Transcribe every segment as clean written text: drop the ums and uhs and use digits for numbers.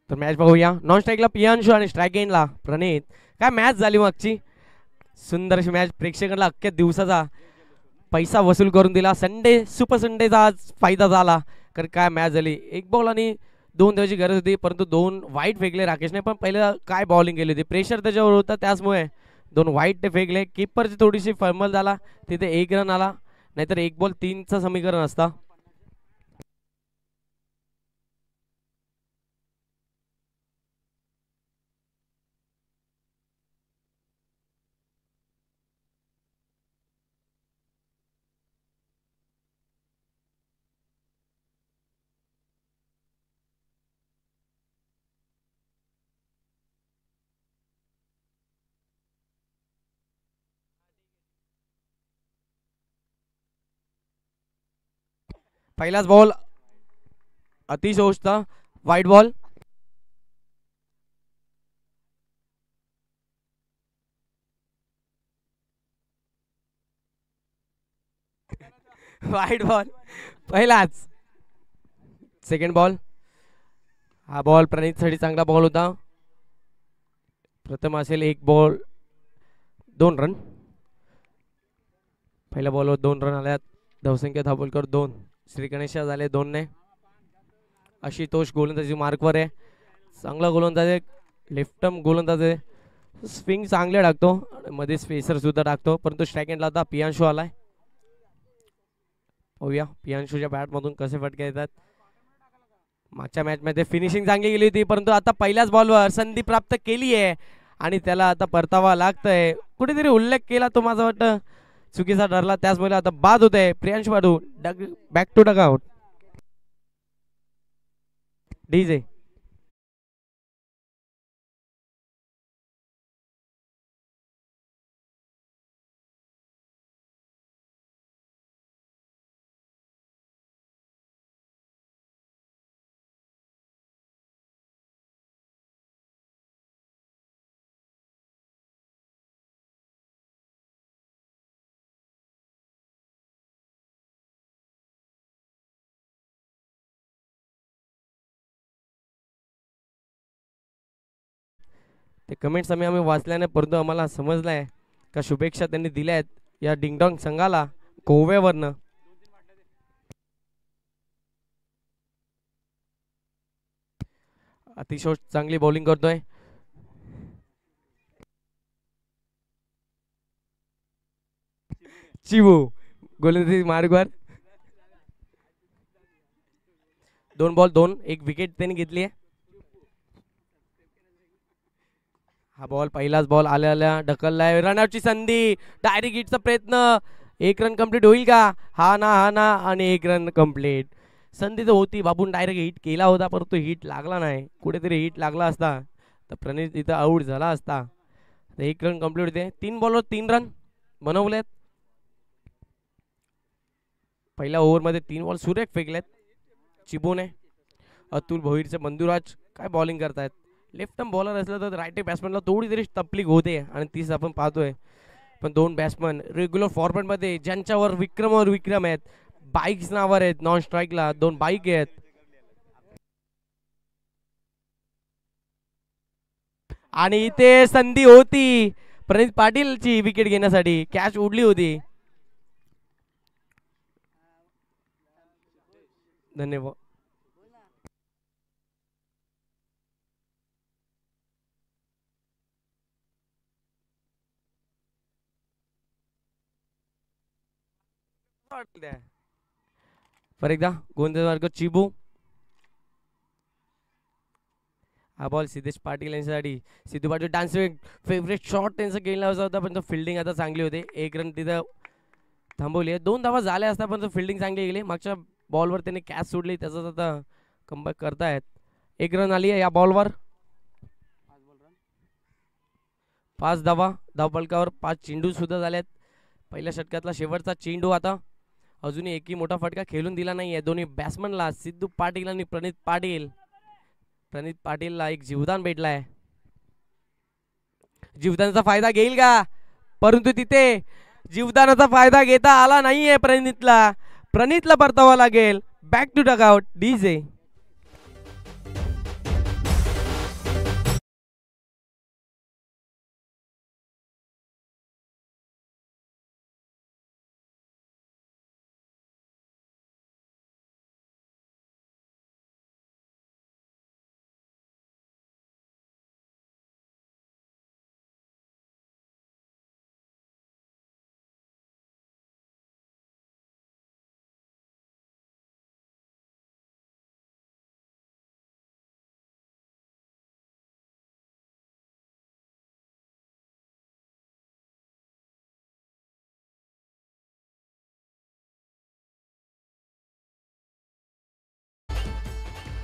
तर मॅच बघूया. नॉन स्ट्राईकला पियांशु आणि स्ट्राईक एंडला प्रणित. काय मॅच झाली मागची, सुंदर अशी मॅच. प्रेक्षकांना अख्ख्या दिवसाचा पैसा वसूल करून दिला. संडे सुपर संडेचा आज फायदा झाला. कारण काय मॅच झाली. एक बॉल आणि 2 धावांची गरज होती, परंतु 2 वाईट फेकले राकेशने. पण पहिलं काय बॉलिंग केली होती, प्रेशर त्याच्यावर होता, त्याचमुळे 2 वाईट ते फेकले. किपरची थोडीशी फळमल झाला, तिथे 1 रन आला, नाहीतर 1 बॉल 3चं समीकरण असता. पहिलाच बॉल अतिशोषता, वाईट बॉल. वाईट बॉल पहिलाच. Second ball. हा बॉल प्रणितसाठी चांगला बॉल होता. प्रथम असेल 1 बॉल 2 रन. पहिल्या बॉलवर 2 रन आल्यात. धावसंख्या धावलकर 2. श्री गणेश झाले 2 ने. आशुतोष गोलंदाजी मार्कवर आहे. चांगला गोलंदाज आहे, लेफ्टम गोलंदाज आहे. स्विंग चांगले टाकतो, मध्ये स्पेसर सुद्धा टाकतो. परंतु स्ट्राईक एंडला आता पियांशु आलाय. पाहूया पियांशुच्या बॅटमधून कसे फटके येतात. मागच्या मॅचमध्ये फिनिशिंग चांगली गेली होती, परंतु आता पहिल्याच बॉलवर संधी प्राप्त केली आहे आणि त्याला आता परतावा लागतंय. कुठेतरी उल्लेख केला तो, माझं वाटतं चुकीचा ठरला, त्याचमुळे आता बाद होत आहे. Priyansh Badu back to dugout. DJ ते कमेंट्स आम्ही वाचल्याने, परंतु आम्हाला समजलं आहे का शुभेच्छा त्यांनी दिल्या आहेत या डिंगडॉंग संघाला गोव्यावरनं. अतिशय चांगली बॉलिंग करतोय. चिवू गोलंदाजी मार्गवर. 2 बॉल 2, 1 विकेट त्यांनी घेतली आहे. हा बॉल पहिलाच बॉल आल्या आल्या ढकललाय. रनआउटची संधी, डायरेक्ट हिटचा प्रयत्न. 1 रन कंप्लीट होईल का? हा ना आणि 1 रन कंप्लीट. संधी तर होती, बाबून डायरेक्ट हिट केला होता, परंतु हिट लागला नाही. कुठेतरी हिट लागला असता तर प्रणित इथं आऊट झाला असता. 1 रन कंप्लीट होते. 3 बॉलवर 3 रन बनवलेत. पहिल्या ओव्हरमध्ये 3 बॉल सुरेख फेकलेत चिबूने. अतुल भोईरचे बंधुराज काय बॉलिंग करतायत. लेफ्ट आर्म बॉलर असलं तर राईट बॅट्समॅनला थोडी तरी तकलीफ होते, आणि तीच आपण पाहतोय. पण 2 बॅट्समन रेग्युलर फॉर्मॅटमध्ये ज्यांच्यावर विक्रमावर विक्रम आहेत. बाईक्स नावावर आहेत. नॉन स्ट्राईकला 2 बाईक आहेत. आणि इथे संधी होती प्रणित पाटीलची विकेट घेण्यासाठी, कॅच उडली होती. धन्यवाद. पर एकदा गोंधळ चिबू. हा बॉल सिद्धेश पाटील यांच्यासाठी. Sidhu Patil dance favourite shot त्यांचा गेला होता, पण तो फिल्डिंग आता चांगली होते. 1 रन तिथं थांबवली आहे. 2 धावा झाल्या असता, पण तो फिल्डिंग चांगली गेली. मागच्या बॉलवर त्यांनी कॅच सोडली, त्याचाच आता कमबॅक करतायत. 1 रन आली आहे या बॉलवर. 5 धावा धावफलकावर. 5 चेंडू सुद्धा झाल्यात. पहिल्या षटकातला शेवटचा चेंडू आता. अजूनही एकही मोठा फटका खेळून दिला नाहीये दोन्ही बॅट्समनला. सिद्धू पाटील आणि प्रणित पाटील. प्रणित पाटीलला एक जीवदान भेटलाय. जीवदानाचा फायदा घेईल का? परंतु तिथे जीवदानाचा फायदा घेता आला नाहीये प्रणितला. प्रणितला परतावा लागेल. Back to dugout. DJ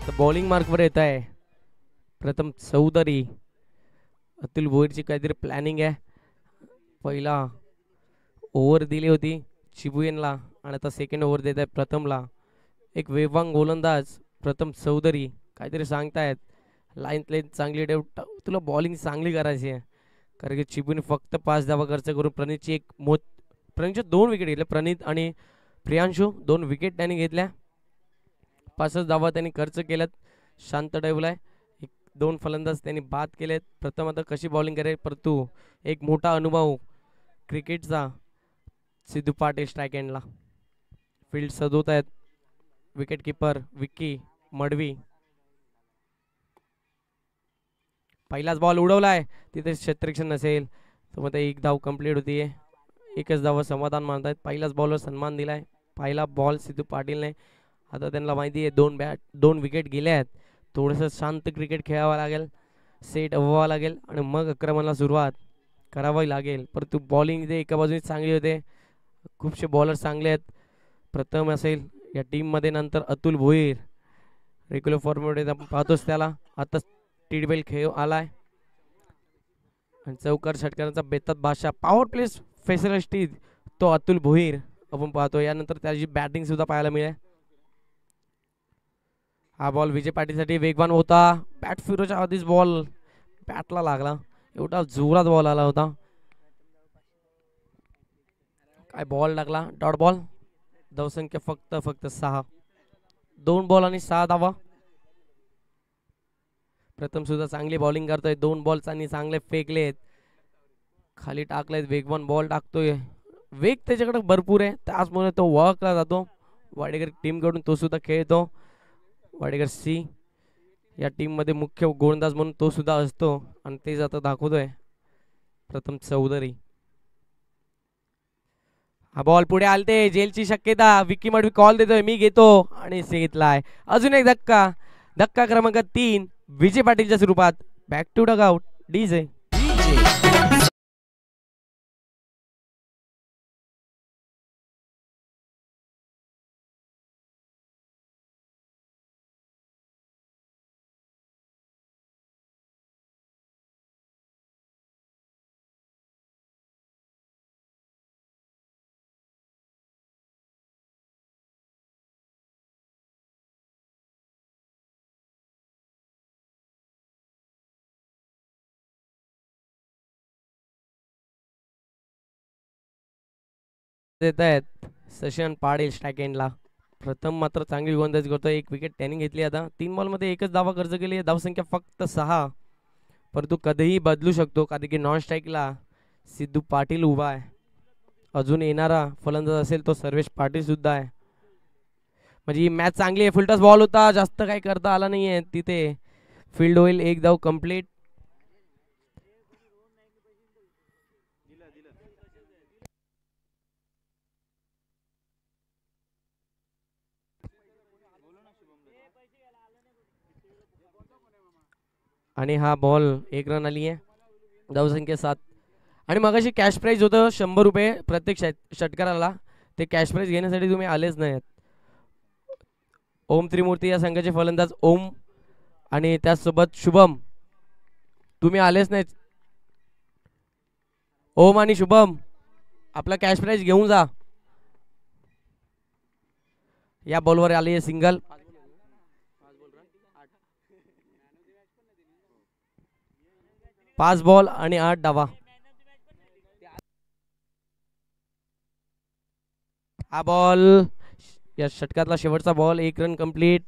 तर बॉलिंग मार्कवर येत आहे प्रथम चौधरी. अतुल भोईरची काहीतरी प्लॅनिंग आहे. पहिला ओव्हर दिली होती चिबुयनला आणि आता सेकंड ओव्हर देत आहे प्रथमला. एक वेगवान गोलंदाज प्रथम चौधरी काहीतरी सांगतायत. लाईन प्लेन चांगली ठेव, तुला बॉलिंग चांगली करायची आहे. कारण की चिबूने फक्त 5 धावा खर्च करून प्रणितची प्रणितचे 2 विकेट घेतले. प्रणित आणि प्रियांशू 2 विकेट त्यांनी घेतल्या. 5 धावा त्यांनी खर्च केल्यात. शांत ठेवलाय. 2 फलंदाज त्यांनी बाद केलेत. प्रथम आता कशी बॉलिंग करेल, परंतु एक मोठा अनुभव क्रिकेटचा सिद्धू पाटील स्ट्राईक एंडला. फील्ड सजवत आहेत विकेट किपर विक्की मडवी. पहिलाच बॉल उडवलाय, तिथे क्षेत्ररक्षण नसेल तर मग एक धाव कंप्लीट होतीये. एकच धाव समाधान मानतायत. पहिलाच बॉलवर सन्मान दिलाय. पहिला बॉल सिद्धू पाटीलने. आता त्यांना माहिती आहे 2 विकेट गेले आहेत. थोडंसं शांत क्रिकेट खेळावं लागेल, सेट व्हावं लागेल आणि मग आक्रमणाला सुरुवात करावी लागेल. परंतु बॉलिंग इथे एका बाजूने चांगली होते. खूपशे बॉलर चांगले आहेत. प्रथम असेल या टीममध्ये, नंतर अतुल भोईर रेग्युलर फॉर्मॅटमध्ये आपण पाहतोच त्याला. आता टी20 खेळ आलाय आणि चौकार षटकारांचा बेतात बादशाह पॉवर प्ले स्पेशलिस्ट तो अतुल भोईर आपण पाहतो. यानंतर त्याची बॅटिंग सुद्धा पाहायला मिळेल. हा बॉल विजय पाटीलसाठी वेगवान होता. बॅट फिरोच्या आधीच बॉल बॅटला लागला. एवढा जोरात बॉल आला होता. काय बॉल लागला, डॉट बॉल. धावसंख्या फक्त 6. 2 बॉल आणि 6 धावा. प्रथम सुद्धा चांगली बॉलिंग करतोय. 2 बॉल चांगले फेकलेत, खाली टाकलेत. वेगवान बॉल टाकतोय. वेग त्याच्याकडे भरपूर आहे, त्याचमुळे तो वळखला जातो. वाडेकर टीम कडून तो सुद्धा खेळतो. वाडेकर सी या टीम मध्ये मुख्य गोलंदाज म्हणून तो सुद्धा असतो आणि तेच आता दाखवतोय प्रथम चौधरी. हा बॉल पुढे आलते, जेलची शक्यता. विक्की मडवी कॉल देतोय, मी घेतो आणि घेतलाय. अजून एक धक्का. धक्का क्रमांक 3 विजय पाटीलच्या स्वरूपात. Back to dugout DJ. देत आहेत सशन पाटील स्ट्राईक एंडला. प्रथम मात्र चांगली गोलंदाजी करतोय. 1 विकेट त्यांनी घेतली. आता 3 बॉल मध्ये एकच धावा खर्च केली. धावसंख्या फक्त 6. परंतु कधीही बदलू शकतो, कारण की नॉन स्ट्राईकला सिद्धू पाटील उभा आहे. अजून येणारा फलंदाज असेल तो सर्वेश पाटील सुद्धा आहे. म्हणजे ही मॅच चांगली आहे. फुलटॉस बॉल होता, जास्त काही करता आला नाहीये तिथे. फील्ड होईल, 1 धाव कंप्लीट. आणि हा बॉल 1 रन आली आहे. धावसंख्या 7. आणि मगाशी कॅश प्राइज होतं 100 रुपये प्रत्येक षटकाराला. ते कॅश प्राइज घेण्यासाठी तुम्ही आलेच नाहीत. ओम त्रिमूर्ती या संघाचे फलंदाज ओम आणि त्याचसोबत शुभम, तुम्ही आलेच नाहीत. ओम आणि शुभम आपला कॅश प्राइज घेऊन जा. या बॉलवर आली आहे सिंगल. 5 बॉल आणि 8 धावा. हा बॉल या षटकातला शेवटचा बॉल. 1 run complete.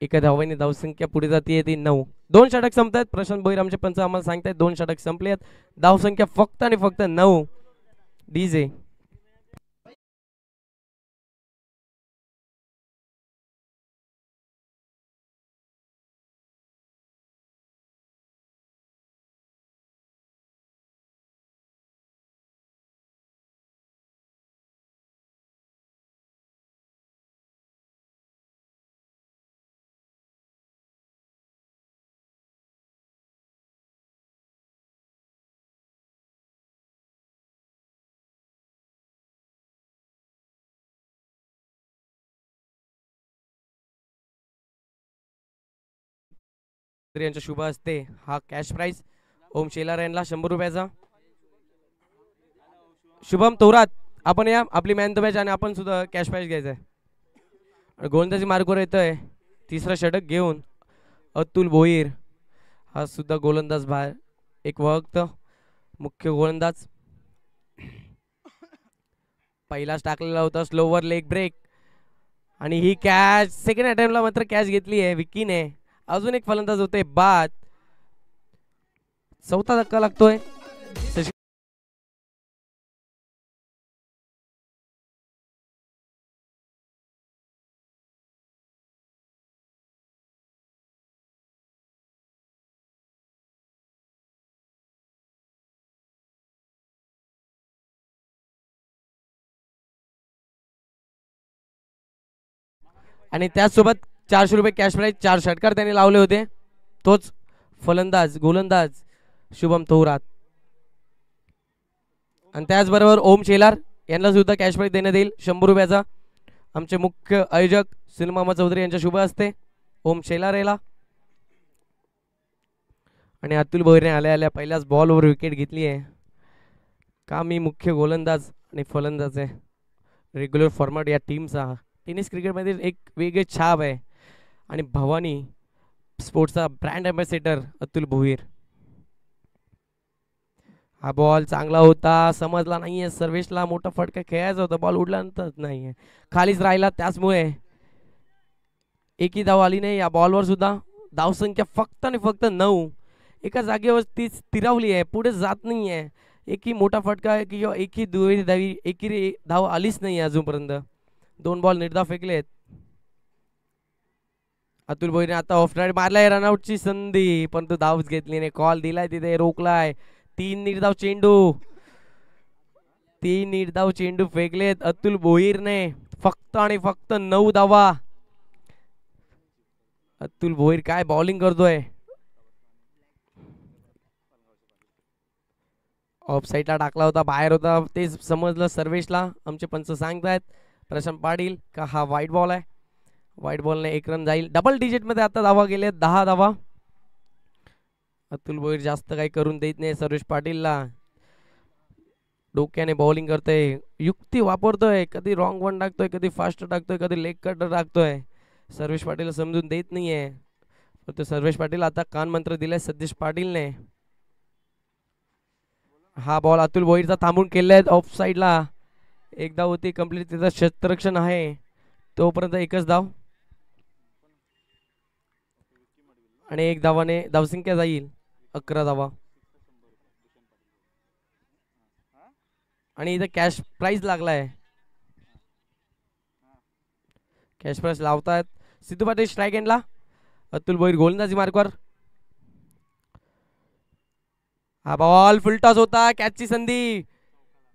एका धावाने धावसंख्या पुढे जाते ती 9. 2 षटक संपतात. प्रशांत भोईर आमचे पंच आम्हाला सांगतायत 2 षटक संपलेत. धावसंख्या फक्त आणि फक्त 9. डीजे. यांच्या शुभ असते हा कॅश प्राइज ओम शेलार यांना 100 रुपयाचा. शुभम थोरात आपण या आपली मॅन द मॅच आणि आपण सुद्धा कॅश प्राइज घ्यायचा आहे. गोलंदाजी मार्गवर येतोय तिसरा षटक घेऊन अतुल भोईर हा सुद्धा गोलंदाज बाहेर एक वक्त मुख्य गोलंदाज पहिलाच टाकलेला होता स्लोवर लेग ब्रेक आणि ही कॅच सेकंड अटेम्प्टला मात्र कॅच घेतली आहे विकीने. अजून एक फलंदाज होते बाद चौथा धक्का लागतोय. आणि त्याचसोबत 400 रुपये कॅश प्राइज 4 षटकार त्यांनी लावले होते. तोच फलंदाज गोलंदाज शुभम थोरात आणि त्याचबरोबर ओम शेलार यांना सुद्धा कॅश प्राइज देण्यात येईल 100 रुपयाचा. आमचे मुख्य आयोजक सुनील मामा चौधरी यांच्या शुभ असते ओम शेलार याला. आणि अतुल भोईरने आल्या आल्या पहिल्याच बॉलवर विकेट घेतली आहे. का मी मुख्य गोलंदाज आणि फलंदाज आहे रेग्युलर फॉर्मॅट या टीमचा टेनिस क्रिकेटमध्ये एक वेगळी छाप आहे. आणि भवानी स्पोर्ट्सचा ब्रँड अँबॅसेडर अतुल भोईर. हा बॉल चांगला होता समजला नाहीये सर्वेशला मोठा फटका खेळायचा होता बॉल उडल्यानंतर नाहीये खालीच राहिला त्याचमुळे एकही धाव आली नाही. या बॉलवर सुद्धा धावसंख्या फक्त आणि फक्त 9 एका जागेवर ती स्थिरावली आहे पुढे जात नाही आहे. एकही मोठा फटका किंवा एकही दुहेरी धावी एकही धाव आलीच नाही अजूनपर्यंत. 2 बॉल निर्धाव फेकलेत. अतुल भोईरने आता ऑफ राईड मारलाय रनआउटची संधी परंतु धावच घेतली नाही. कॉल दिलाय तिथे रोखलाय. 3 निर्धाव चेंडू फेकलेत अतुल भोईरने फक्त आणि फक्त 9 धावा. अतुल भोईर काय बॉलिंग करतोय. ऑफ साईडला टाकला होता बाहेर होता ते समजलं सर्वेशला. आमचे पंच सांगतायत प्रशांत पाटील का हा वाईट बॉल आहे. वाईट बॉलने 1 रन जाईल. डबल डिजिट मध्ये आता धावा गेले 10 धावा. अतुल भोईर जास्त काही करून देत नाही सर्वेश पाटीलला. डोक्याने बॉलिंग करतोय युक्ती वापरतोय कधी रॉंग वन टाकतोय कधी फास्ट टाकतोय कधी लेग कटर टाकतोय. सर्वेश पाटील समजून देत नाहीये. तो सर्वेश पाटील आता कान मंत्र दिलाय सतीश पाटीलने. हा बॉल अतुल भोईरचा थांबून केलाय ऑफ साईडला. एकदा होती कंप्लीट त्याचं क्षेत्ररक्षण आहे तोपर्यंत एकच धाव आणि 1 धावाने धावसंख्या जाईल 11 धावा. आणि इथे कॅश प्राइज लागलाय. कॅश प्राइज लावतायत सिद्धू पाटील स्ट्राईक एंडला. अतुल भोईर गोलंदाजी मार्कवर. हा बॉल फुलटॉस होता कॅचची संधी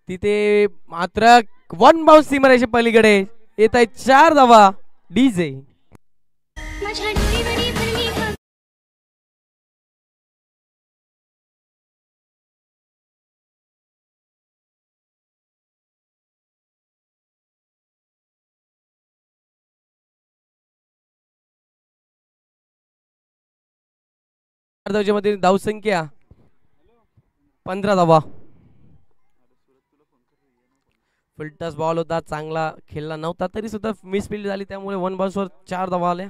तिथे मात्र 1 बाउन्स सीमारेषे पलीकडे येत आहे 4 धावा. डीजे मध्ये धावसंख्या 15 धावा. फुलटॉस बॉल होता चांगला खेळला नव्हता तरी सुद्धा मिसफिल्ड झाली त्यामुळे 1 बाउन्सवर 4 धावा आल्या.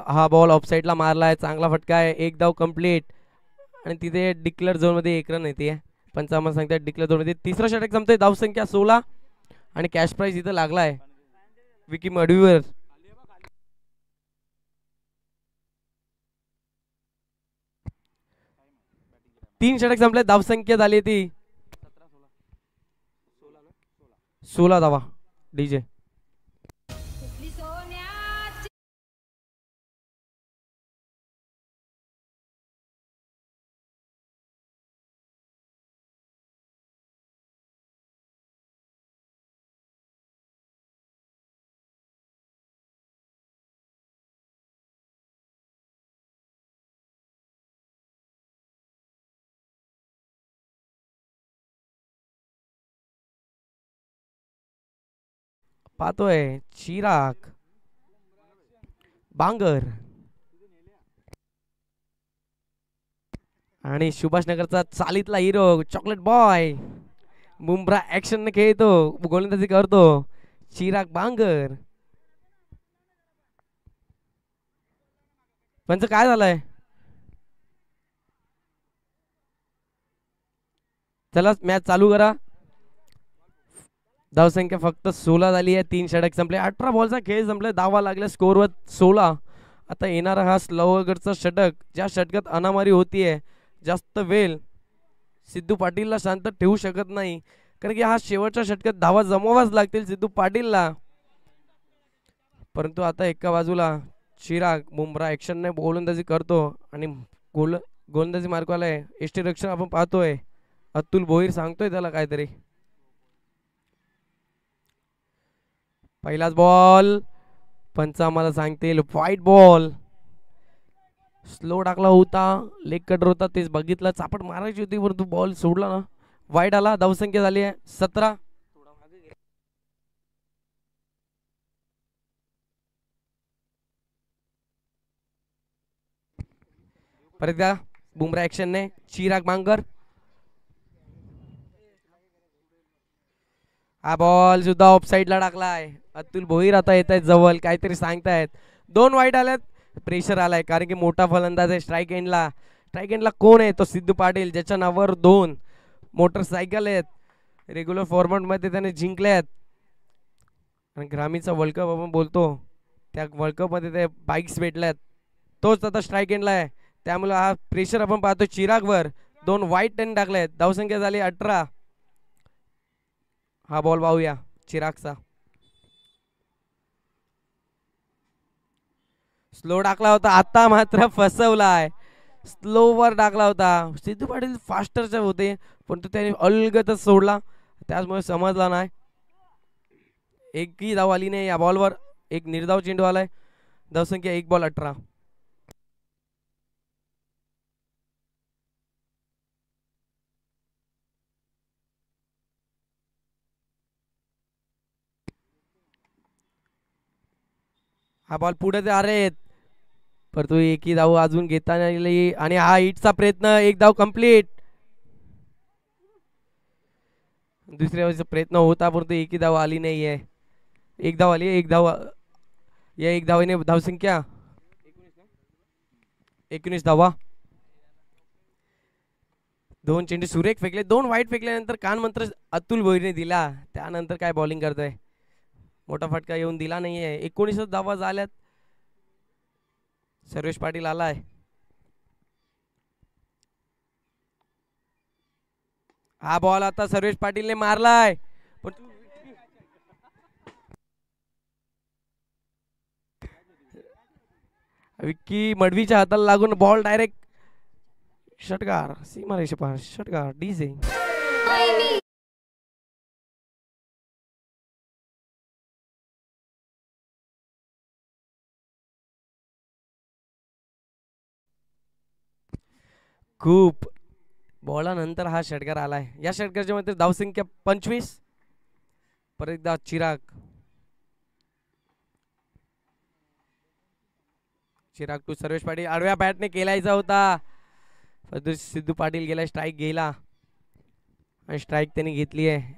हा बॉल ऑफसाईडला मारलाय चांगला फटका आहे 1 धाव कंप्लीट आणि तिथे डिक्लेअर झोन मध्ये 1 रन येते. पंचावन्न सांगतात डिक्लेअर झोन मध्ये तिसरा षटक संपतोय धावसंख्या 16 आणि कॅश प्राइज इथं लागलाय विकी मडवीवर. तीन षटक संपले धावसंख्या झाली ती 16 धावा. डीजे पाहतोय चिराग बांगर आणि सुभाष नगरचा चालीतला hero chocolate boy Bumrah action खेळतो गोलंदाजी करतो चिराग बांगर. पंच काय झालंय चला मॅच चालू करा. धावसंख्या फक्त 16 झाली आहे. 3 षटक संपले. 18 बॉलचा खेळ संपले. धावा लागल्या स्कोरवर 16. आता येणारा हा स्लोवगडचा षटक ज्या षटकात अनामारी होतीये जास्त वेळ सिद्धू पाटीलला शांत ठेवू शकत नाही कारण की हा शेवटच्या षटकात धावा जमवाच लागतील सिद्धू पाटीलला. परंतु आता एका बाजूला चिराग बुमरा ऍक्शनने गोलंदाजी करतो आणि गोलंदाजी मार्गवाला एष्टी रक्षक आपण पाहतोय अतुल भोईर सांगतोय त्याला काहीतरी. पहिलाच बॉल पंच आम्हाला सांगतील व्हाईट बॉल. स्लो टाकला होता लेग कटर होता तेच बघितलं चापट मारायची होती परंतु बॉल सोडला ना वाईट आला. धावसंख्या झाली आहे 17. परत एकदा बुमरा ऍक्शनने चिराग बांगर. हा बॉल सुद्धा ऑफ साइडला टाकलाय. अतुल भोईर आता येत आहेत जवळ काहीतरी सांगतायत. 2 वाईट आल्यात. प्रेशर आलाय कारण की मोठा फलंदाज आहे स्ट्राईक एंडला. स्ट्राईक एंडला कोण आहे तो सिद्धू पाटील ज्याच्या नावावर 2 मोटरसायकल आहेत. रेग्युलर फॉर्मॅट मध्ये त्याने जिंकल्यात आणि ग्रामीणचा वर्ल्ड कप आपण बोलतो त्या वर्ल्ड कप मध्ये ते बाईक्स भेटल्यात तोच आता स्ट्राईक एंडला आहे. त्यामुळे हा प्रेशर आपण पाहतो चिरागवर. 2 वाईट टन टाकलेत. धावसंख्या झाली 18. हा बॉल पाहूया चिरागचा. स्लो टाकला होता आता मात्र फसवलाय. स्लोवर टाकला होता. सिद्धू पाटील फास्टरचे होते पण तो त्याने अलगतच सोडला त्यामुळे समजला नाही. एकही धाव आली नाही या बॉलवर. एक निर्धाव चेंडू आलाय. धावसंख्या 1 बॉल 18. हा बॉल पुढे ते आहेत परंतु एकही धाव अजून घेता नाही आणि हा हिटचा प्रयत्न. 1 धाव कंप्लीट. दुसऱ्या वेळेचा प्रयत्न होता परंतु एकही धाव आली नाहीये. 1 धाव आली. 1 धाव या 1 धावेने धावसंख्या 19 धावा. 2 चेंडू सुरेख फेकले. 2 वाईट फेकल्यानंतर कान मंत्र अतुल भोईरने दिला. त्यानंतर काय बॉलिंग करतोय मोठा फटका येऊन दिला नाहीये. 19 धावा झाल्यात. सर्वेश पाटील आलाय. हा बॉल आता सर्वेश पाटीलने मारलाय विक्की मडवीच्या हाताला लागून बॉल डायरेक्ट षटकार सीमारेषे पार. षटकार डीजे. खूप बॉलानंतर हा षटकार आलाय. या षटकाच्या मध्ये धावसंख्या 25. परत एकदा चिराग टू सर्वेश पाटील. आडव्या बॅटने केलायचा होता सिद्धू पाटील गेला स्ट्राईक गेला आणि स्ट्राईक त्यांनी घेतली आहे.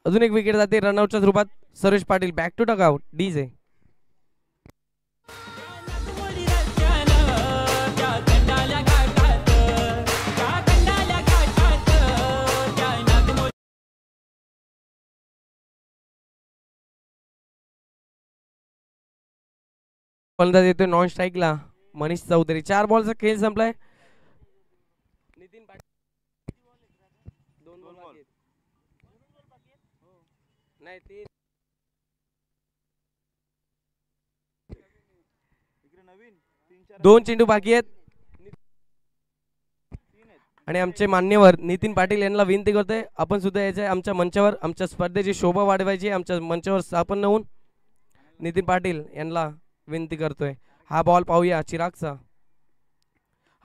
अजून एक विकेट जाते रनआउटच्या रूपात. सर्वेश पाटील बॅक टू टक आउट. डीजे. फलंदाज येतोय नॉन स्ट्राईकला मनीष चौधरी. 4 बॉलचा खेळ संपलाय. नितीन पाटील 2 बॉल बाकी नाही 3 2 चेंडू बाकी आहेत आणि आमचे मान्यवर नितीन पाटील यांना विनंती करतोय आपण सुद्धा यायचंय आमच्या मंचावर. आमच्या स्पर्धेची शोभा वाढवायची आमच्या मंचावर स्थापन होऊन नितीन पाटील यांना विनंती करतोय. हा बॉल पाहूया चिरागचा.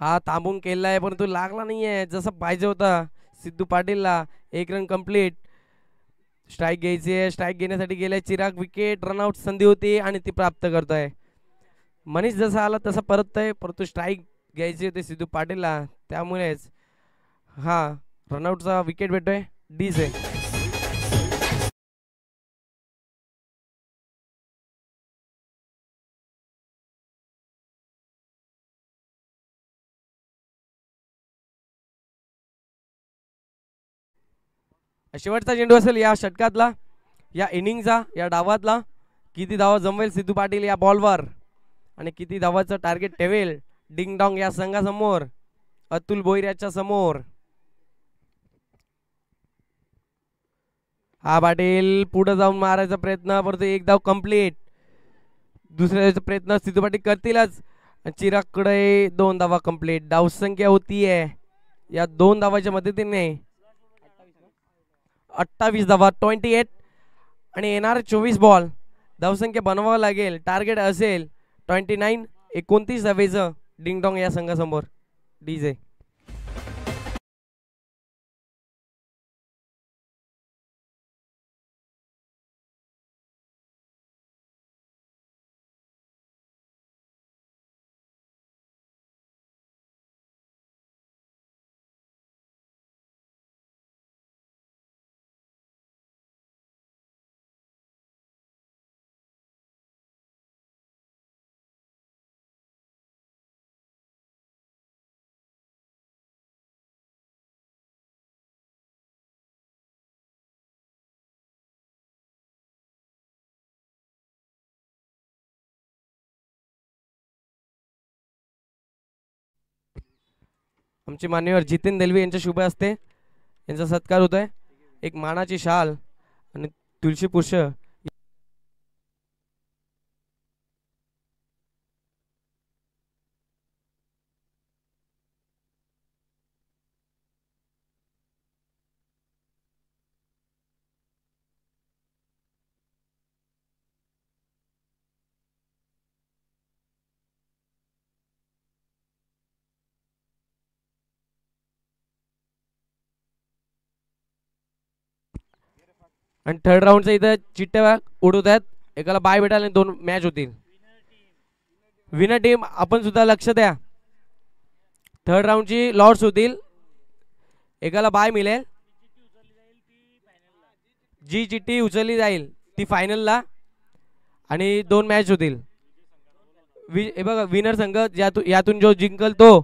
हा थांबून केलाय परंतु लागला नाहीये जसं पाहिजे होता सिद्धू पाटीलला. 1 run complete. स्ट्राईक घ्यायची आहे. स्ट्राईक घेण्यासाठी गेले चिराग. विकेट रनआउट संधी होती आणि ती प्राप्त करतोय. मनीष जसा आला तसा परततोय, परंतु स्ट्राईक घ्यायची होती सिद्धू पाटीलला, त्यामुळेच हा रनआउटचा विकेट भेटतोय डीजे. शेवटचा चेंडू असेल या षटकातला, या इनिंगचा, या डावातला. किती धावा जमवेल सिद्धू पाटील या बॉलवर आणि किती धावाचं टार्गेट ठेवेल डिंग डॉंग या संघासमोर, अतुल भोईऱ्याच्या समोर. हा पाटील पुढे जाऊन मारायचा प्रयत्न, परंतु एक धाव कंप्लीट. दुसऱ्या प्रयत्न सिद्धू पाटील करतीलच. चिरागकडे 2 धावा कंप्लीट. धावसंख्या होतीये या 2 धावाच्या मदतीने 28 धावा, 28. आणि येणार 24 बॉल. धावसंख्या बनवावं लागेल. टार्गेट असेल 29, 29 धावेचं डिंगडॉंग या संघासमोर डीजे. आमचे मान्यवर जितेन दलवी यांच्या शुभ हस्ते यांचा सत्कार होतोय. एक मानाची शाल आणि तुळशी पुष्प. आणि थर्ड राऊंडचा इथं चिट्ट्या उडवत आहेत. एकाला बाय भेटायला 2 मॅच होतील. विनर टीम आपण सुद्धा लक्ष द्या. थर्ड राऊंडची लॉट्स होतील. एकाला बाय मिळेल. जी चिठ्ठी उचलली जाईल ती फायनलला आणि 2 मॅच होतील. हे बघा विनर संघ यातून जो जिंकल तो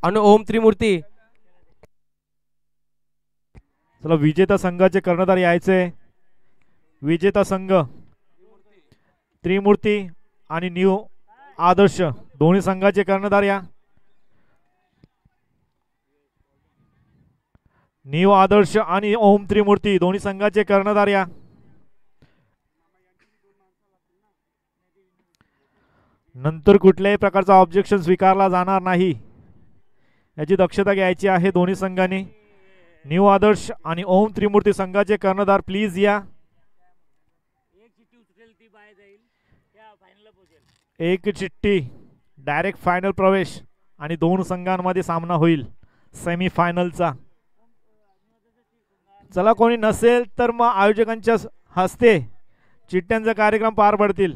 आणि ओम त्रिमूर्ती. चला विजेता संघाचे कर्णधार यायचे. विजेता संघ त्रिमूर्ती आणि न्यू आदर्श दोन्ही संघाचे कर्णधार या. न्यू आदर्श आणि ओम त्रिमूर्ती दोन्ही संघाचे कर्णधार या. नंतर कुठल्याही प्रकारचा ऑब्जेक्शन स्वीकारला जाणार नाही याची दक्षता घ्यायची आहे दोन्ही संघांनी. न्यू आदर्श आणि ओम त्रिमूर्ती संघाचे कर्णधार प्लीज या. एक चिठ्ठी डायरेक्ट फायनल प्रवेश आणि 2 संघांमध्ये सामना होईल सेमी फायनलचा. चला कोणी नसेल तर मग आयोजकांच्या हस्ते चिठ्ठ्यांचा कार्यक्रम पार पडतील.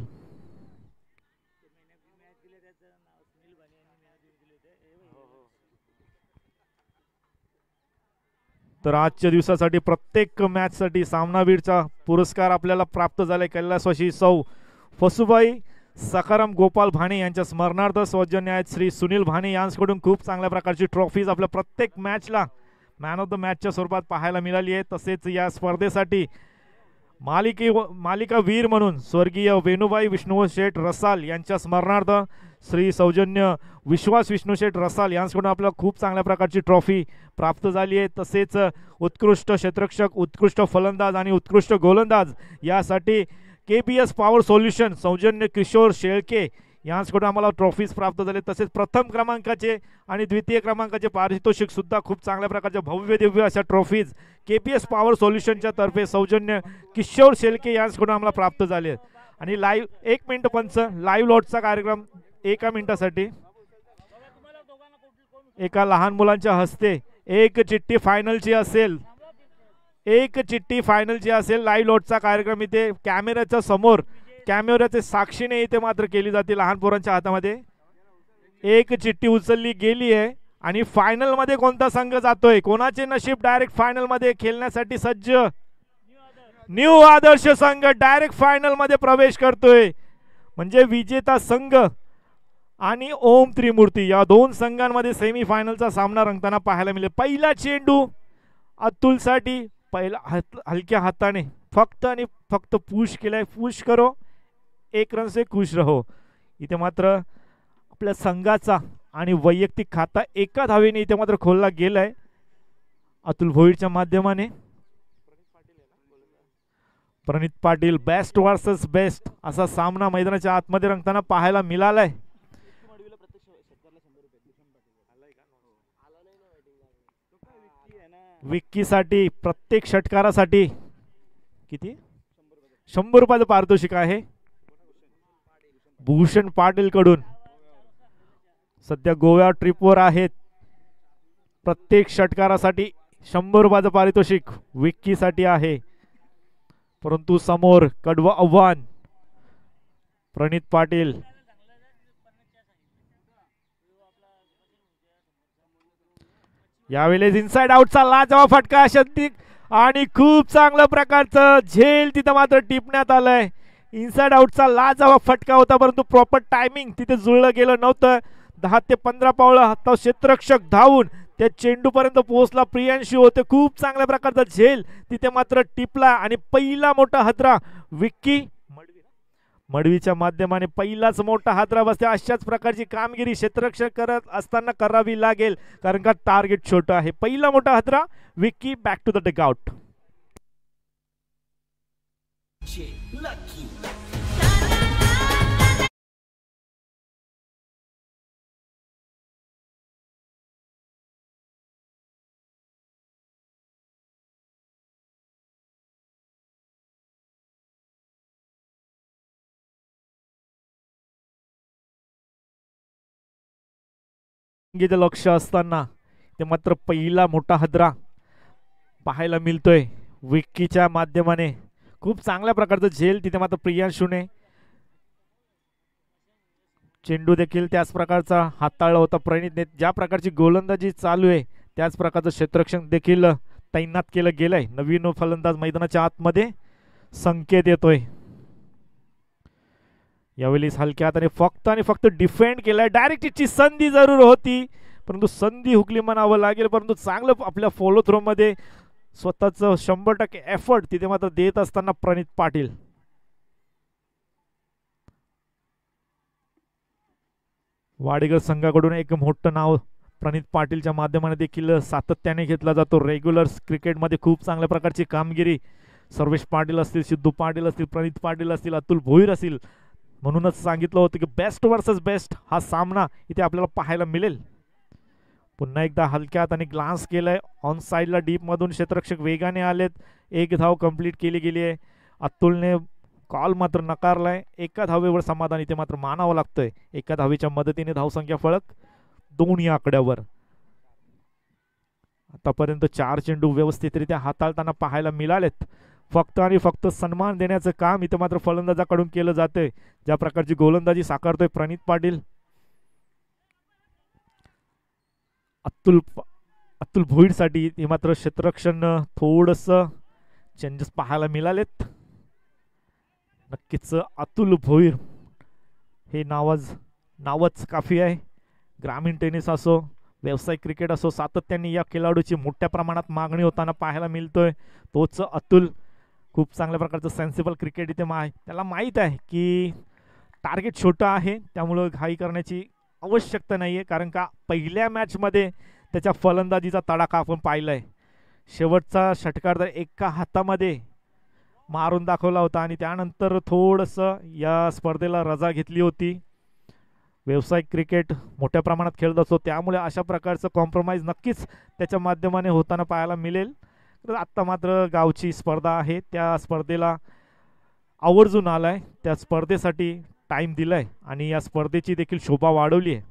तर आजच्या दिवसासाठी प्रत्येक मॅचसाठी सामनावीरचा पुरस्कार आपल्याला प्राप्त झाले. कैलासवासी सौ फसुबाई सखाराम गोपाल भाणे यांच्या स्मरणार्थ सौजन्य आहेत श्री सुनील भाणे यांच्याकडून खूप चांगल्या प्रकारची ट्रॉफीज आपल्या प्रत्येक मॅचला मॅन ऑफ द मॅचच्या स्वरूपात पाहायला मिळाली आहे. तसेच या स्पर्धेसाठी मालिका वीर म्हणून स्वर्गीय वेणुबाई विष्णू शेठ रसाल यांच्या स्मरणार्थ श्री सौजन्य विश्वास विष्णू शेठ रसाल यांच्याकडून आपल्याला खूप चांगल्या प्रकारची ट्रॉफी प्राप्त झाली आहे. तसेच उत्कृष्ट क्षेत्ररक्षक, उत्कृष्ट फलंदाज आणि उत्कृष्ट गोलंदाज यासाठी KPS पॉवर सोल्युशन सौजन्य किशोर शेळके यांच्याकडून आम्हाला ट्रॉफीज प्राप्त झाले. तसेच प्रथम क्रमांकाचे आणि द्वितीय क्रमांकाचे पारितोषिक सुद्धा खूप चांगल्या प्रकारच्या भव्य दिव्य अशा ट्रॉफीज KPS पॉवर सोल्युशनच्या तर्फे सौजन्य किशोर शेळके यांच्याकडून आम्हाला प्राप्त झाले. आणि लाईव्ह 1 मिनिट पंच लाईव्ह लॉटचा कार्यक्रम 1 मिनिटासाठी एका लहान मुलांच्या हस्ते एक चिठ्ठी फायनलची असेल. एक चिठ्ठी फायनलची असेल. लाईव्ह लॉटचा कार्यक्रम इथे कॅमेऱ्याच्या समोर, कॅमेऱ्याचे साक्षीने इथे मात्र केली जाते लहान पोरांच्या हातामध्ये. एक चिठ्ठी उचलली गेली आहे आणि फायनल मध्ये कोणता संघ जातोय, कोणाचे नशीब डायरेक्ट फायनल मध्ये खेळण्यासाठी सज्ज. न्यू आदर्श संघ डायरेक्ट फायनल मध्ये प्रवेश करतोय. म्हणजे विजेता संघ आणि ओम त्रिमूर्ती या दोन संघांमध्ये सेमी फायनलचा सामना रंगताना पाहायला मिळेल. पहिला चेंडू अतुल साठी, पहिला हलक्या हाताने फक्त आणि फक्त पुश केलाय. पुश करो, एक रन से खुश रहो. इथे मात्र आपल्या संघाचा आणि वैयक्तिक खाता एका धावेने इथे मात्र खोलला गेलाय अतुल भोईरच्या माध्यमाने. प्रणित पाटील बेस्ट वर्सेस बेस्ट असा सामना मैदानाच्या आतमध्ये रंगताना पाहायला मिळालाय. विक्कीसाठी प्रत्येक षटकारासाठी किती 100 रुपयाचं पारितोषिक आहे भूषण पाटील कडून. सध्या गोव्या ट्रिपवर आहेत. प्रत्येक षटकारासाठी 100 रुपयाचं पारितोषिक विक्कीसाठी आहे. परंतु समोर कडवं आव्हान प्रणित पाटील. यावेळेस इनसाइड आउटचा लाजवाब फटका शक्ती आणि खूप चांगल्या प्रकारचं झेल तिथं मात्र टिपण्यात आलंय. इनसाइड आउटचा लाजवाब फटका होता परंतु प्रॉपर टायमिंग तिथे जुळलं गेलं नव्हतं. 10 ते 15 पावलं हातात क्षेत्ररक्षक धावून त्या चेंडू पर्यंत पोहोचला प्रियांशू होते. खूप चांगल्या प्रकारचा झेल तिथे मात्र टिपला आणि पहिला मोठा हादरा विक्की मडवीच्या माध्यमाने पहिलाच मोठा हादरा बसते. अशाच प्रकारची कामगिरी क्षेत्ररक्षक करत असताना करावी लागेल कारण का टार्गेट छोटं आहे. पहिला मोठा हादरा Vicky back to the dugout. लक्ष असताना ते मात्र पहिला मोठा हादरा पाहायला मिळतोय विक्कीच्या माध्यमाने. खूप चांगल्या प्रकारचं झेल तिथे मात्र प्रियांशूने. चेंडू देखील त्याच प्रकारचा हाताळला होता प्रणितने. ज्या प्रकारची गोलंदाजी चालू आहे त्याच प्रकारचं क्षेत्ररक्षण देखील तैनात केलं गेलंय. नवीन फलंदाज मैदानाच्या आतमध्ये संकेत येतोय. यावेळी हलक्या हाताने फक्त आणि फक्त डिफेंड केलाय. डायरेक्टची संधी जरूर होती परंतु संधी हुकली म्हणावं लागेल. परंतु चांगलं आपल्या फॉलो थ्रो मध्ये स्वतःचं 100% एफर्ट तिथे मात्र देत असताना प्रणित पाटील. वाडेकर संघाकडून एक मोठं नाव प्रणित पाटीलच्या माध्यमाने देखील सातत्याने घेतला जातो. रेग्युलर क्रिकेटमध्ये खूप चांगल्या प्रकारची कामगिरी सर्वेश पाटील असतील, सिद्धू पाटील असतील, प्रणित पाटील असतील, अतुल भोईर असतील. म्हणूनच सांगितलं होतं की बेस्ट वर्सेस बेस्ट हा सामना इथे आपल्याला पाहायला मिळेल. पुन्हा एकदा हलक्या हाताने ग्लान्स केलाय. ऑन साइडला डीप मधून क्षेत्ररक्षक वेगाने आलेत. एक धाव कंप्लीट केली गेली आहे. अतुलने कॉल मात्र नकारलाय. एका धावेवर समाधान इथे मात्र मानावं लागतंय. एका धावेच्या मदतीने धावसंख्या फळक 2 या आकड्यावर. आतापर्यंत 4 चेंडू व्यवस्थितरित्या हाताळताना पाहायला मिळालेत. फक्त आणि फक्त सन्मान देण्याचं काम इथे मात्र फलंदाजाकडून केलं जातंय. ज्या प्रकारची गोलंदाजी साकारतोय प्रणित पाटील. अतुल भोईरसाठी हे मात्र क्षेत्ररक्षण थोडस चेंजेस पाहायला मिळालेत. नक्कीच अतुल भोईर हे नावच काफी आहे. ग्रामीण टेनिस असो, व्यावसायिक क्रिकेट असो, सातत्याने या खेळाडूची मोठ्या प्रमाणात मागणी होताना पाहायला मिळतोय. तोच अतुल खूप चांगल्या प्रकारचं सेन्सिबल क्रिकेट इथे त्याला माहीत आहे की टार्गेट छोटं आहे त्यामुळं घाई करण्याची आवश्यकता नाहीये. कारण का पहिल्या मॅचमध्ये त्याच्या फलंदाजीचा तडाखा आपण पाहिलाय. शेवटचा षटकार तर एका हातामध्ये मारून दाखवला होता आणि त्यानंतर थोडंसं या स्पर्धेला रजा घेतली होती. व्यावसायिक क्रिकेट मोठ्या प्रमाणात खेळत असतो त्यामुळे अशा प्रकारचं कॉम्प्रोमाइज नक्कीच त्याच्या माध्यमाने होताना पाहायला मिळेल. तर आत्ता मात्र गावची स्पर्धा आहे त्या स्पर्धेला आवर्जून आलाय. त्या स्पर्धेसाठी टाइम दिलाय आणि या स्पर्धेची देखील शोभा वाढवली आहे.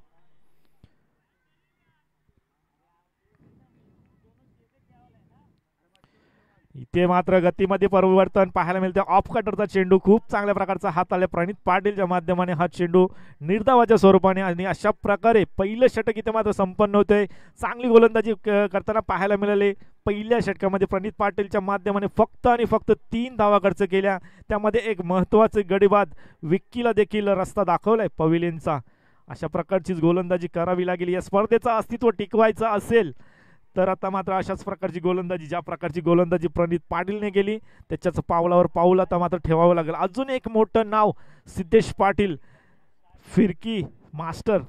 इथे मात्र गतीमध्ये परिवर्तन पाहायला मिळते. ऑफ कटरचा चेंडू खूप चांगल्या प्रकारचा हात आला प्रणित पाटीलच्या माध्यमाने. हा चेंडू निर्धावाच्या स्वरूपाने आणि अशा प्रकारे पहिलं षटक इथे मात्र संपन्न होते. चांगली गोलंदाजी करताना पाहायला मिळाले. पहिल्या षटकामध्ये प्रणित पाटीलच्या माध्यमाने फक्त आणि फक्त 3 धावा खर्च केल्या. त्यामध्ये एक महत्त्वाचे गडीबाद विक्कीला देखील रस्ता दाखवलाय पवेलियनचा. अशा प्रकारचीच गोलंदाजी करावी लागेल या स्पर्धेचं अस्तित्व टिकवायचं असेल तर. आता मात्र अशाच प्रकारची गोलंदाजी, ज्या प्रकारची गोलंदाजी प्रणित पाटीलने केली त्याच्याच पावलावर पाऊल आता मात्र ठेवावं लागेल. अजून एक मोठं नाव सिद्धेश पाटील, फिरकी मास्टर,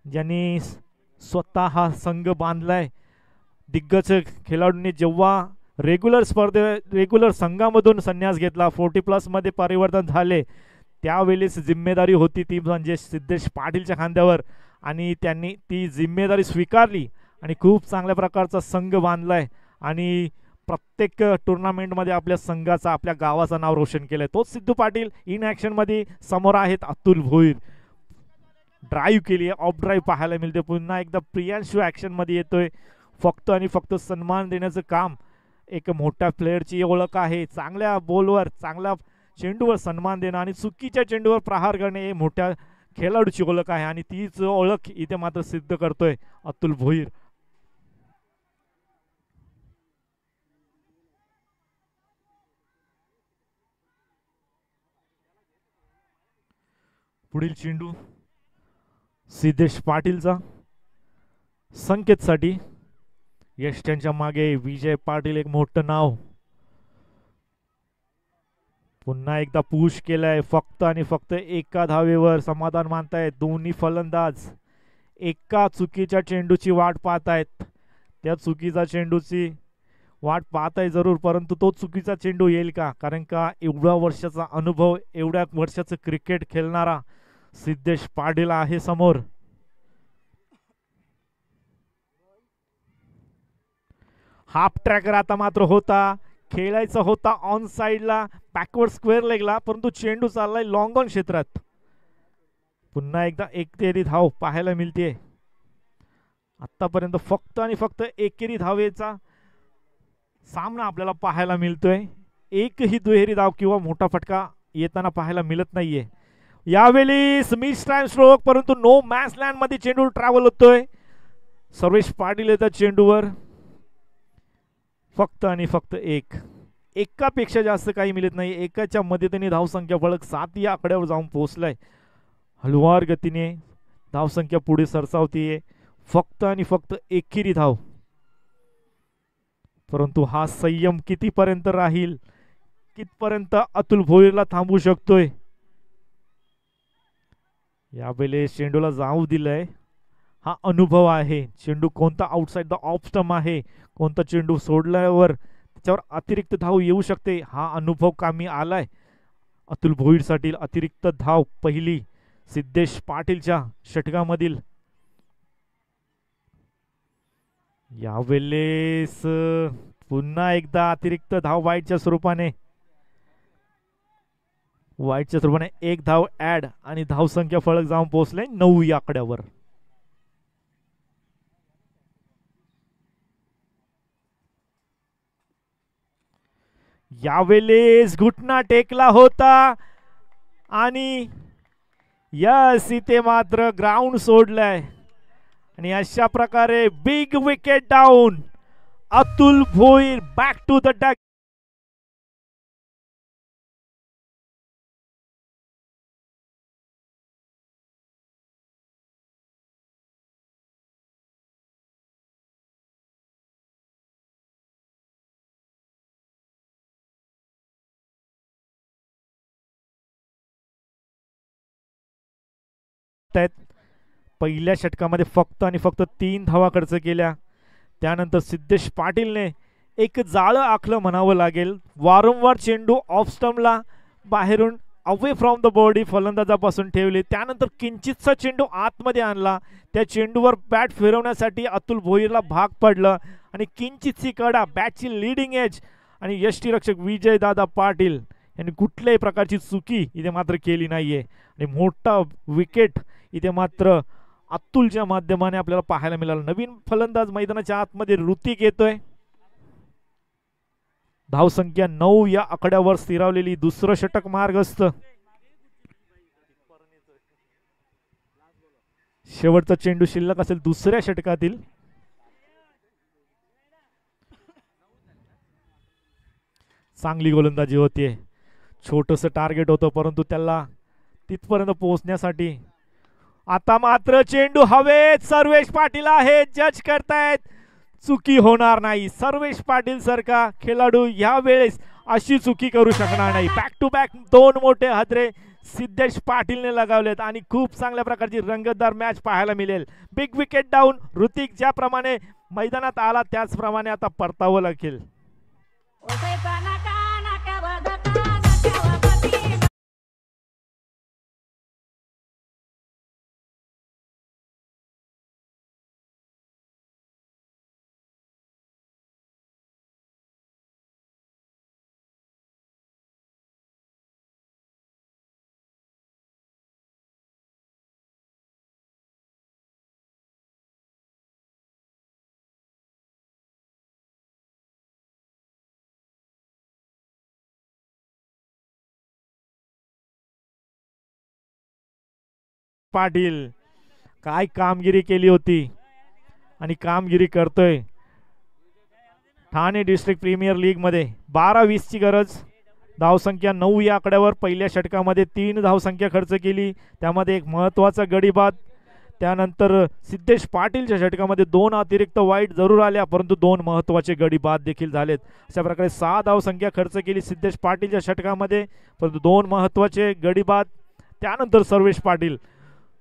ज्यांनी स्वतः हा संघ बांधलाय. दिग्गज खेळाडूंनी जेव्हा रेग्युलर संघामधून संन्यास घेतला, 40+ मध्ये परिवर्तन झाले, त्यावेळेस जिम्मेदारी होती ती म्हणजे सिद्धेश पाटीलच्या खांद्यावर आणि त्यांनी ती जिम्मेदारी स्वीकारली आणि खूप चांगल्या प्रकारचा संघ बांधलाय आणि प्रत्येक टुर्नामेंटमध्ये आपल्या संघाचा, आपल्या गावाचं नाव रोशन केलंय. तोच सिद्धू पाटील इन ॲक्शन मध्ये समोर आहेत. अतुल भोईर ड्राईव्ह केली आहे, ऑफ ड्राईव्ह पाहायला मिळते. पुन्हा एकदा प्रियांशू ॲक्शन मध्ये येतोय. फक्त आणि फक्त सन्मान देण्याचं काम एक मोठ्या प्लेअरची ओळख आहे. चांगल्या बॉलवर, चांगल्या चेंडूवर सन्मान देणं आणि चुकीच्या चेंडूवर प्रहार करणे हे मोठ्या खेळाडूची ओळख आहे आणि तीच ओळख इथे मात्र सिद्ध करतोय अतुल भोईर. पुढील चेंडू सिद्धेश पाटीलचा संकेतसाठी. यष्ट्यांच्या मागे विजय पाटील एक मोठं नाव. पुन्हा एकदा पुश केलाय. फक्त आणि फक्त एका धावेवर समाधान मानतायत दोन्ही फलंदाज. एका चुकीच्या चेंडूची वाट पाहतायत. त्या चुकीच्या चेंडूची वाट पाहताय जरूर, परंतु तो चुकीचा चेंडू येईल का? कारण का एवढ्या वर्षाचा अनुभव, एवढ्या वर्षाचं क्रिकेट खेळणारा सिद्धेश पाटील आहे समोर. हाफ ट्रॅकर आता मात्र होता, खेळायचा होता ऑन साइडला, बॅकवर्ड स्क्वेअर लेगला, परंतु चेंडू चाललाय लॉंग ऑन क्षेत्रात. पुन्हा एकदा एकेरी धाव पाहायला मिळते. आतापर्यंत फक्त आणि फक्त एकेरी धावेचा सामना आपल्याला पाहायला मिळतोय. एकही दुहेरी धाव किंवा मोठा फटका येताना पाहायला मिळत नाहीये. यावेळी स्मिथ टाइम स्ट्रोक, परंतु नो मॅच लँड मध्ये चेंडू ट्रॅव्हल होतोय. सर्वेश पाटील येतात चेंडूवर. फक्त आणि फक्त एकापेक्षा जास्त काही मिळत नाही. एकाच्या मदतीने धावसंख्या फलक 7 या आकड्यावर जाऊन पोहोचलाय. हळुवार गतीने धावसंख्या पुढे सरसावतीये. फक्त आणि फक्त एकेरी धाव, परंतु हा संयम कितीपर्यंत राहील, कितपर्यंत अतुल भोईरला थांबू शकतोय. यावेळी चेंडूला जाऊ दिलंय. हा अनुभव आहे. चेंडू कोणता आउटसाइड द ऑफ स्टंप आहे, कोणता चेंडू सोडल्यावर त्याच्यावर अतिरिक्त धाव येऊ शकते, हा अनुभव कामी आलाय अतुल भोईरसाठी. अतिरिक्त धाव पहिली सिद्धेश पाटीलच्या षटकामधील. यावेळेस पुन्हा एकदा अतिरिक्त धाव वाईटच्या स्वरूपाने एक धाव ऍड आणि धावसंख्या फलक जाऊन पोहोचले 9 या आकड्यावर. यावेळेस घुटना टेकला होता आणि यस इथे मात्र ग्राउंड सोडलंय आणि अशा प्रकारे big wicket down. Atul Bhoir back to the dugout. पहिल्या षटकामध्ये फक्त आणि फक्त 3 धावा खर्च केल्या. त्यानंतर सिद्धेश पाटीलने एक जाळं आखलं म्हणावं लागेल. वारंवार चेंडू ऑफ स्टंपला बाहेरून अवे फ्रॉम द बॉडी फलंदाजापासून ठेवले. त्यानंतर किंचितसा चेंडू आतमध्ये आणला. त्या चेंडूवर बॅट फिरवण्यासाठी अतुल भोईरला भाग पडलं आणि किंचितसी कडा, बॅटची लीडिंग एज आणि यष्टीरक्षक विजय दादा पाटील यांनी कुठल्याही प्रकारची चुकी इथे मात्र केली नाहीये आणि मोठा विकेट इथे मात्र अतुलच्या माध्यमाने आपल्याला पाहायला मिळाला. नवीन फलंदाज मैदानाच्या आतमध्ये ऋतिक येतोय. धावसंख्या 9 या आकड्यावर स्थिरावलेली दुसरं षटक मार्गस्थ. शेवटचा चेंडू शिल्लक असेल दुसऱ्या षटकातील. चांगली गोलंदाजी होतीये. छोटस टार्गेट होतं परंतु त्याला तिथपर्यंत पोहोचण्यासाठी आता मात्र चेंडू हवेत. सर्वेश पाटील आहेत, जज करतायत, चुकी होणार नाही. सर्वेश पाटील सारखा खेळाडू या वेळेस अशी चुकी करू शकणार नाही. बॅक टू बॅक 2 मोठे हादरे सिद्धेश पाटीलने लगावलेत आणि खूप चांगल्या प्रकारची रंगतदार मॅच पाहायला मिळेल. Big wicket down. ऋतिक ज्याप्रमाणे मैदानात आला त्याचप्रमाणे आता परतावं लागेल. पाटील काय कामगिरी केली होती आणि कामगिरी करतोय. ठाणे डिस्ट्रिक्ट प्रीमियर लीग मध्ये 12-20 ची गरज. धावसंख्या 9 या आकड्यावर पहिल्या षटकामध्ये 3 धावसंख्या खर्च केली, त्यामध्ये एक महत्वाचा गडी बाद. त्यानंतर सिद्धेश पाटीलच्या षटकामध्ये 2 अतिरिक्त वाईट जरूर आल्या परंतु 2 महत्वाचे गडी बाद देखील झालेत. अशा प्रकारे 6 धावसंख्या खर्च केली सिद्धेश पाटीलच्या षटकामध्ये परंतु 2 महत्वाचे गडी बाद. त्यानंतर सर्वेश पाटील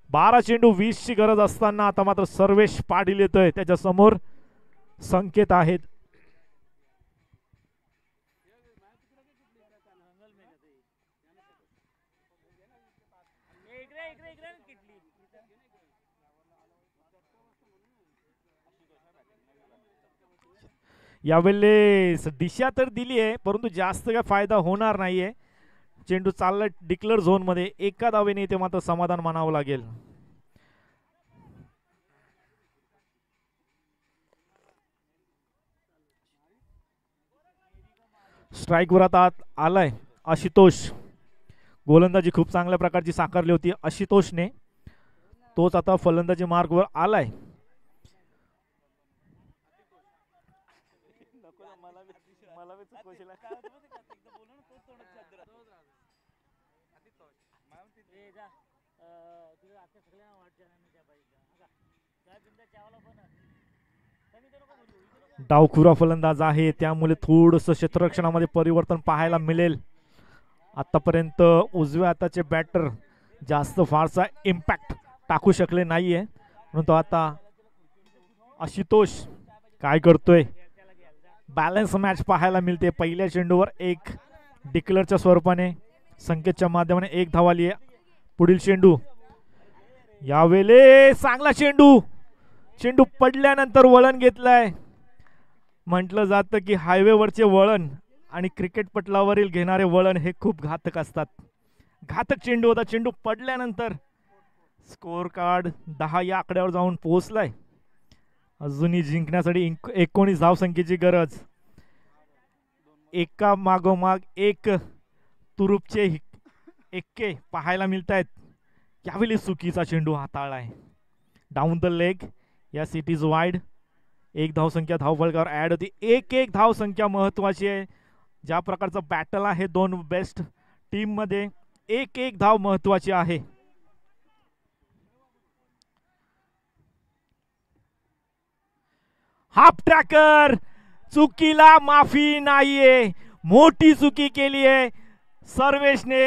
12 चेंडू 20 ची गरज असताना आता मात्र सर्वेश पाटील येतोय. त्याच्या समोर संकेत आहेत. यावेळेस दिशा तर दिली आहे परंतु जास्त काय फायदा होणार नाहीये. चेंडू चालला डिक्लेअर झोन मध्ये. एका धावेने ते मात्र समाधान मानावं लागेल. स्ट्राइक वर आता आलाय आशुतोष. गोलंदाजी खूप चांगल्या प्रकारची साकारली होती आशुतोषने. तोच आता फलंदाजी मार्ग वर आलाय. डावखुरा फलंदाज आहे त्यामुळे थोडस क्षेत्ररक्षणामध्ये परिवर्तन पाहायला मिळेल. आतापर्यंत उजव्या हाताचे बॅटर जास्त फारसा इम्पॅक्ट टाकू शकले नाहीये परंतु आता आशुतोष काय करतोय. बॅलन्स मॅच पाहायला मिळते. पहिल्या चेंडूवर एक डिक्लेअरच्या स्वरूपाने संकेतच्या माध्यमाने 1 धाव आली आहे. पुढील चेंडू यावेळेस चांगला चेंडू. चेंडू पडल्यानंतर वळण घेतलाय. म्हटलं जातं की हायवेवरचे वळण आणि क्रिकेट पटलावरील घेणारे वळण हे खूप घातक असतात. घातक चेंडू होता. चेंडू पडल्यानंतर स्कोअर कार्ड 10 या आकड्यावर जाऊन पोहोचलाय. अजूनही जिंकण्यासाठी 19 धावसंख्येची गरज. एका मागोमाग एक तुरुपचे एक्के पाहायला मिळत आहेत. यावेळी चुकीचा चेंडू हाताळलाय. Down the leg. या सिटीज वाईड. 1 धावसंख्या धावफलकावर ऍड होती. 1 धावसंख्या महत्वाची आहे. ज्या प्रकारचं बॅटल आहे 2 बेस्ट टीम मध्ये 1 धाव महत्वाची आहे. Half tracker. चुकीला माफी नाहीये. मोठी चुकी केली आहे सर्वेशने.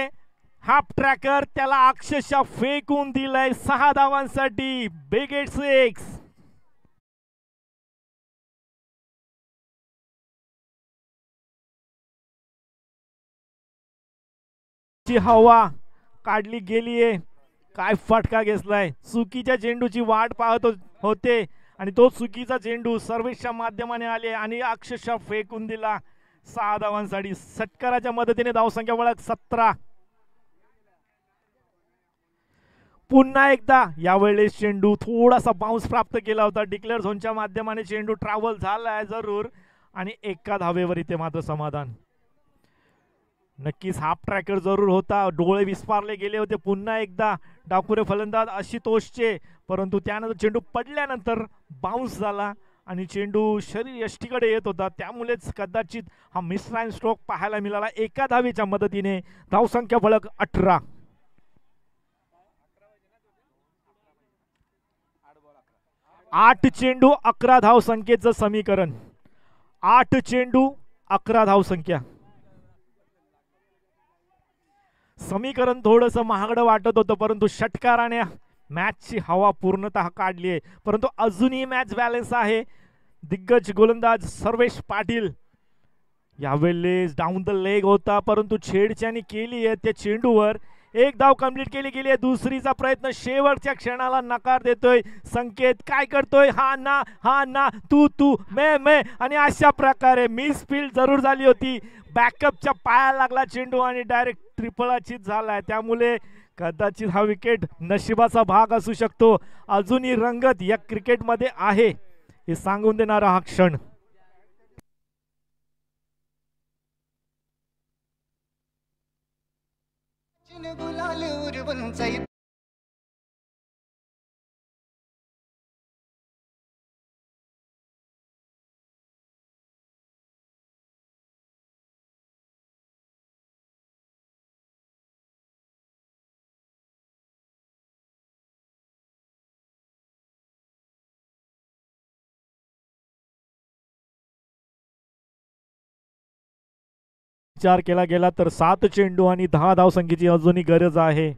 हाफ ट्रॅकर त्याला अक्षरशः फेकून दिलाय. 6 धावांसाठी बिग हिट 6. हवा काढली गेलीये. काय फटका घेतलाय. चुकीच्या चेंडूची वाट पाहत होते आणि तो चुकीचा चेंडू सर्वेशच्या माध्यमाने आले आणि अक्षरशः फेकून दिला. 6 धावांसाठी. षटकाराच्या मदतीने धावसंख्या वळख 17. पुन्हा एकदा यावेळेस चेंडू थोडासा बाउन्स प्राप्त केला होता. डिक्लेअर झोनच्या माध्यमाने चेंडू ट्रॅव्हल झालाय जरूर आणि एका धावेवर इथे मात्र समाधान. नक्कीच हाफ ट्रॅकर जरूर होता, डोळे विस्पारले गेले होते पुन्हा एकदा डाकुरे फलंदाज आशुतोषचे, परंतु त्यानंतर चेंडू पडल्यानंतर बाउन्स झाला आणि चेंडू शरीर यष्टीकडे येत होता, त्यामुळेच कदाचित हा मिसलाइन स्ट्रोक पाहायला मिळाला. एका धावेच्या मदतीने धावसंख्या फलक 18. 8 चेंडू 11 धावसंख्येचं समीकरण. 8 चेंडू 11 धावसंख्या. समीकरण थोडंसं महागडं वाटत होतं, परंतु षटकाराने मॅचची हवा पूर्णतः काढली आहे. परंतु अजूनही मॅच बॅलन्स आहे. दिग्गज गोलंदाज सर्वेश पाटील यावेळेस डाऊन द लेग होता, परंतु छेडछाणी केली आहे त्या चेंडूवर. एक धाव कंप्लीट केली गेली आहे. दुसरीचा प्रयत्न शेवटच्या क्षणाला नकार देतोय संकेत. काय करतोय? हा ना तू मैं आणि अशा प्रकारे मिस फील्ड जरूर झाली होती. बॅकअपच्या पायाला लागला चेंडू आणि डायरेक्ट ट्रिपलाचीत झालाय, त्यामुळे कदाचित हा विकेट नशिबाचा भाग असू शकतो. अजूनही रंगत या क्रिकेटमध्ये आहे हे सांगून देणारा हा क्षण. विचार केला गेला तर 7 चेंडू आणि 10 धावसंख्येची अजूनही गरज आहे.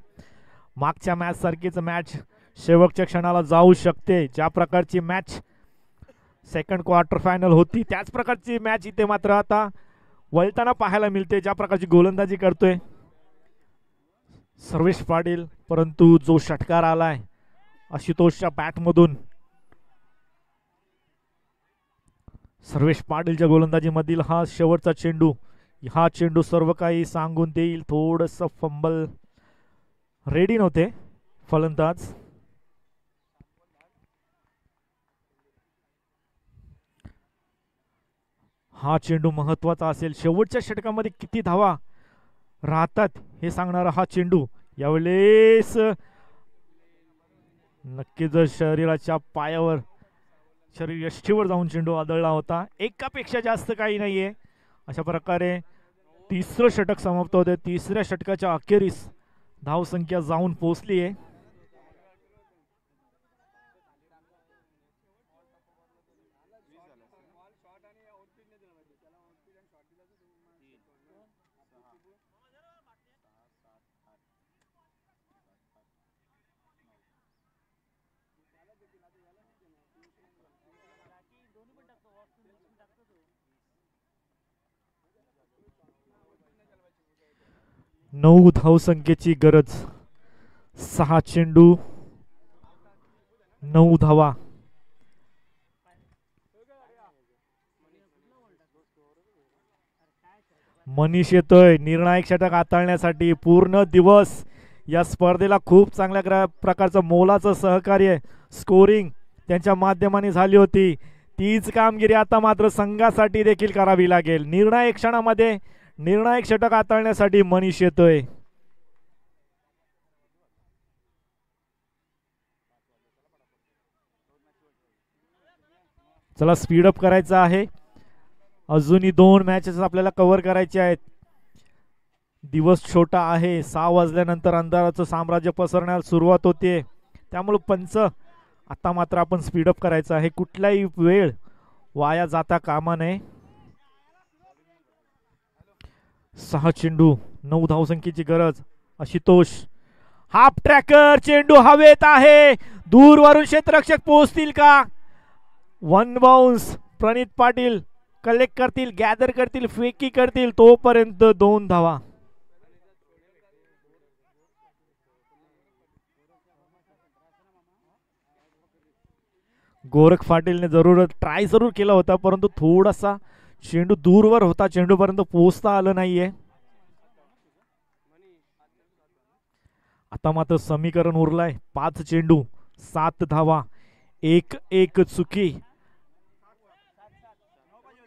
मागच्या मॅच सारखीच मॅच शेवटच्या क्षणाला जाऊ शकते. ज्या प्रकारची मॅच सेकंड क्वार्टर फायनल होती त्याच प्रकारची मॅच इथे मात्र आता वळताना पाहायला मिळते. ज्या प्रकारची गोलंदाजी करतोय सर्वेश पाटील, परंतु जो षटकार आलाय आशुतोषच्या बॅटमधून, सर्वेश पाटीलच्या गोलंदाजीमधील हा शेवटचा चेंडू, हा चेंडू सर्व काही सांगून देईल. थोडस फंबल, रेडी नव्हते फलंदाज. हा चेंडू महत्वाचा असेल. शेवटच्या षटकामध्ये किती धावा राहतात हे सांगणारा हा चेंडू. यावेळेस नक्कीच शरीराच्या पायावर, शरीर यष्टीवर जाऊन चेंडू आदळला होता. एकापेक्षा जास्त काही नाहीये. अशा प्रकारे तिसरं षटक समाप्त होते. तिसऱ्या षटकाच्या अखेरीस धावसंख्या जाऊन पोहोचली आहे. नऊ धावसंख्येची गरज. 6 चेंडू 9 धावा. मनीष येतोय निर्णायक षटक हाताळण्यासाठी. पूर्ण दिवस या स्पर्धेला खूप चांगल्या प्रकारचं मोलाचं सहकार्य स्कोरिंग त्यांच्या माध्यमाने झाली होती. तीच कामगिरी आता मात्र संघासाठी देखील करावी लागेल. निर्णायक क्षणामध्ये निर्णायक षटक हाताळण्यासाठी मनीष येतोय. चला स्पीडअप करायचं आहे. अजूनही 2 मॅचेस आपल्याला कव्हर करायचे आहेत. दिवस छोटा आहे. 6 वाजल्यानंतर अंधाराचं साम्राज्य पसरण्यास सुरुवात होते, त्यामुळे पंच आता मात्र आपण स्पीडअप करायचं आहे. कुठलाही वेळ वाया जाता कामा नये. 6 चेंडू 9 धावसंख्येची गरज. आशुतोष हाफ ट्रॅकर, चेंडू हवेत आहे. दूरवरून क्षेत्ररक्षक पोहोचतील का? 1 बाउन्स. प्रणित पाटील कलेक्ट करतील, गॅदर करतील, फेकी करतील, तोपर्यंत 2 धावा. गोरख पाटीलने ट्राय जरूर केला होता, परंतु थोडासा चेंडू दूरवर होता, चेंडूपर्यंत पोहोचता आलं नाहीये. आता मात्र समीकरण उरलाय. 5 चेंडू 7 धावा. 1 चुकी.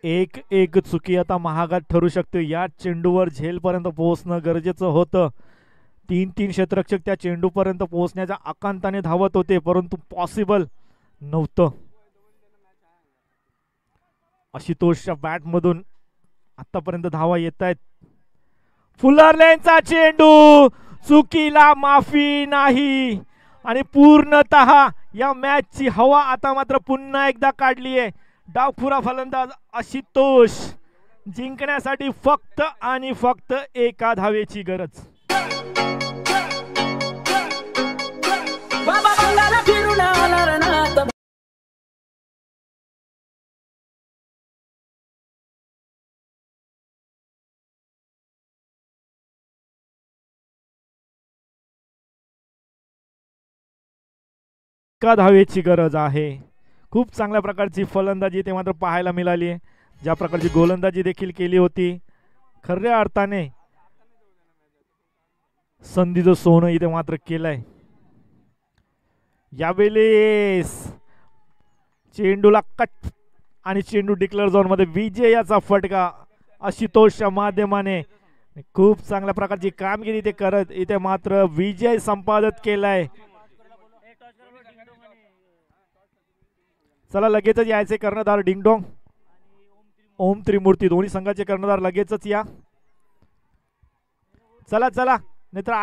एक एक चुकी आता महागात ठरू शकते. या चेंडूवर झेलपर्यंत पोहोचणं गरजेचं होतं. 3-3 क्षेत्ररक्षक त्या चेंडूपर्यंत पोहोचण्याच्या आकांताने धावत होते, परंतु पॉसिबल नव्हतं. आशुतोषच्या बॅटमधून आतापर्यंत धावा येत आहेत. फुलरलेनचा चेंडू, चुकीला माफी नाही आणि पूर्णतः या मॅचची हवा आता मात्र पुन्हा एकदा काढली आहे. डावखुरा फलंदाज आशुतोष, जिंकण्यासाठी फक्त आणि फक्त एका धावेची गरज. एका धावेची गरज आहे. खूप चांगल्या प्रकारची फलंदाजी ते मात्र पाहायला मिळाली. ज्या प्रकारची गोलंदाजी देखील केली होती, खऱ्या अर्थाने संधीचं सोनं इथे मात्र केलंय. यावेळेस चेंडूला कट आणि चेंडू डिक्लेअर झोन मध्ये विजयाचा फटका आशुतोषच्या माध्यमाने. खूप चांगल्या प्रकारची कामगिरी इथे करत इथे मात्र विजय संपादित केलाय. चला लगेचच यायचे कर्णधार डिंगडोंग, ओम त्रिमूर्ती, दोन्ही संघाचे कर्णधार लगेचच या. चला चला, नाहीतर